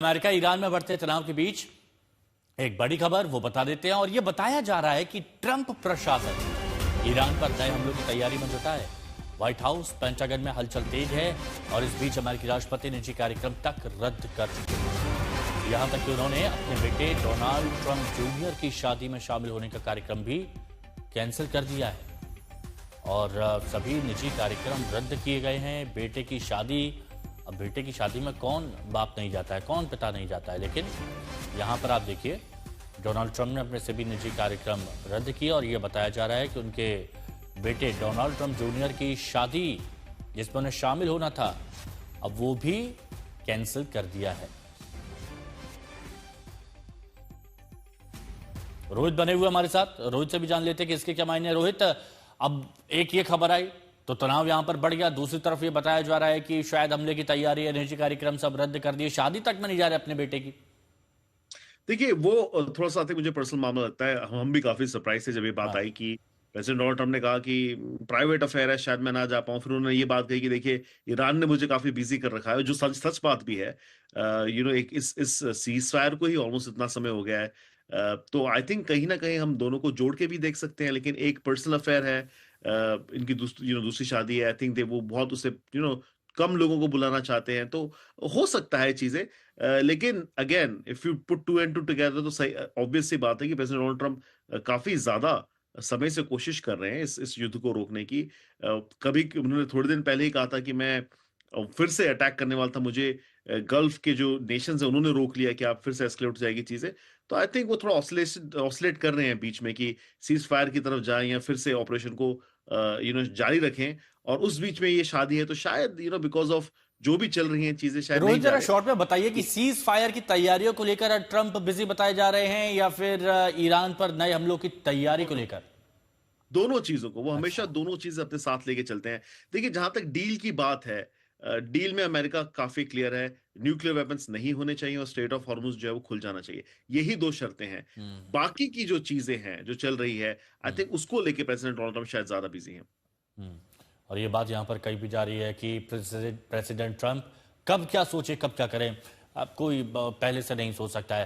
America Iran में बढ़ते तनाव के बीच एक बड़ी खबर वो बता देते हैं और यह बताया जा रहा है कि ट्रंप प्रशासन ईरान पर नए हमलों की तैयारी में जुटा है। व्हाइट हाउस पेंटागन में हलचल तेज है और इस बीच अमेरिकी राष्ट्रपति निजी कार्यक्रम तक रद्द कर चुके हैं। यहां तक कि उन्होंने अपने बेटे डोनाल्ड ट्रंप जूनियर की शादी में शामिल होने का कार्यक्रम भी कैंसिल कर दिया है और सभी निजी कार्यक्रम रद्द किए गए हैं। बेटे की शादी, अब बेटे की शादी में कौन बाप नहीं जाता है, कौन पिता नहीं जाता है, लेकिन यहाँ पर आप देखिए डोनाल्ड ट्रंप ने अपने सभी निजी कार्यक्रम रद्द किए और ये बताया जा रहा है कि उनके बेटे डोनाल्ड ट्रंप जूनियर की शादी जिसमें उन्हें शामिल होना था अब वो भी कैंसिल कर दिया है। रोहित बने हुए हमारे साथ, रोहित से भी जान लेते हैं कि इसके क्या मायने हैं। रोहित, अब एक ये खबर आई तो तनाव यहां पर बढ़ गया, दूसरी तरफ ये बताया जा रहा है कि शायद हमले की तैयारी है, निजी कार्यक्रम सब रद्द कर दिए, शादी तक में नहीं जा रहे अपने बेटे की। देखिए, वो थोड़ा-सा मुझे पर्सनल मामला लगता है। हम भी काफ़ी सरप्राइज़ थे जब ये बात हाँ। आई कि प्रेसिडेंट डोनाल्ड ट्रंप ने कहा कि प्राइवेट अफ़ेयर है, शायद मैं ना जा पाऊँ। फिर उन्होंने ये बात कही कि देखिए, ईरान ने मुझे काफ़ी बिज़ी कर रखा है, जो सच सच बात भी है। एक इस सीज़फायर को ही ऑलमोस्ट इतना समय हो गया है। तो आई थिंक कहीं न कहीं हम दोनों को जोड़ के भी देख सकते हैं, लेकिन एक पर्सनल अफ़ेयर है। इनकी दूसरी शादी है। आई थिंक दे वो बहुत उसे कम लोगों को बुलाना चाहते हैं, तो हो सकता है चीज़ें। लेकिन again if you put two and two together तो सही ऑब्वियस सी बात है कि प्रेसिडेंट डोनाल्ड ट्रंप काफी ज्यादा समय से कोशिश कर रहे हैं इस युद्ध को रोकने की। कभी उन्होंने थोड़े दिन पहले ही कहा था कि मैं फिर से अटैक करने वाला था, मुझे गल्फ के जो नेशंस हैं उन्होंने रोक लिया कि आप फिर से एस्केलेट हो जाएगी चीजें। तो आई थिंक वो थोड़ा ऑसिलेट कर रहे हैं बीच में कि सीज फायर की तरफ जाएं या फिर से ऑपरेशन को जारी रखें। और उस बीच में ये शादी है तो शायद बिकॉज ऑफ जो भी चल रही हैं चीजें शायद नहीं रोहित, जा जरा रहे। शॉर्ट में बताइए कि सीज फायर की तैयारियों को लेकर ट्रंप बिजी बताए जा रहे हैं या फिर ईरान पर नए हमलों की तैयारी को लेकर। दोनों चीजों को वो हमेशा अच्छा। दोनों चीजें अपने साथ लेके चलते हैं। देखिए, जहां तक डील की बात है, डील में अमेरिका काफी क्लियर है। न्यूक्लियर वेपन्स नहीं होने चाहिए और स्ट्रेट ऑफ हॉर्मुज जो है वो खुल जाना चाहिए। यही दो शर्तें हैं। हम्म। बाकी की जो चीजें हैं जो चल रही है, आई हम्म। थिंक उसको लेके प्रेसिडेंट डोनाल्ड ट्रंप शायद ज्यादा बिजी हैं। हम्म। और ये बात यहां पर कही भी जा रही है कि प्रेसिडेंट ट्रंप कब क्या सोचे कब क्या करें, अब कोई पहले से नहीं सोच सकता है।